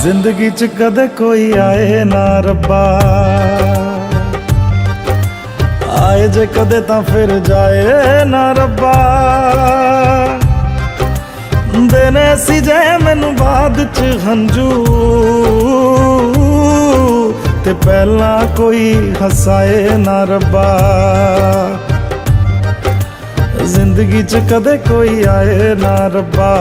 ਜ਼ਿੰਦਗੀ ਚ ਕਦੇ ਕੋਈ ਆਏ ਨਾ ਰੱਬਾ, ਆਏ ਜੇ ਕਦੇ ਤਾਂ ਫਿਰ ਜਾਏ ਨਾ ਰੱਬਾ। ਦੇਨੇ ਸੀ ਜੇ ਮੈਨੂੰ ਬਾਅਦ ਚ ਹੰਝੂ, ਤੇ ਪਹਿਲਾਂ ਕੋਈ ਹਸਾਏ ਨਾ ਰੱਬਾ। ਜ਼ਿੰਦਗੀ ਚ ਕਦੇ ਕੋਈ ਆਏ ਨਾ ਰੱਬਾ।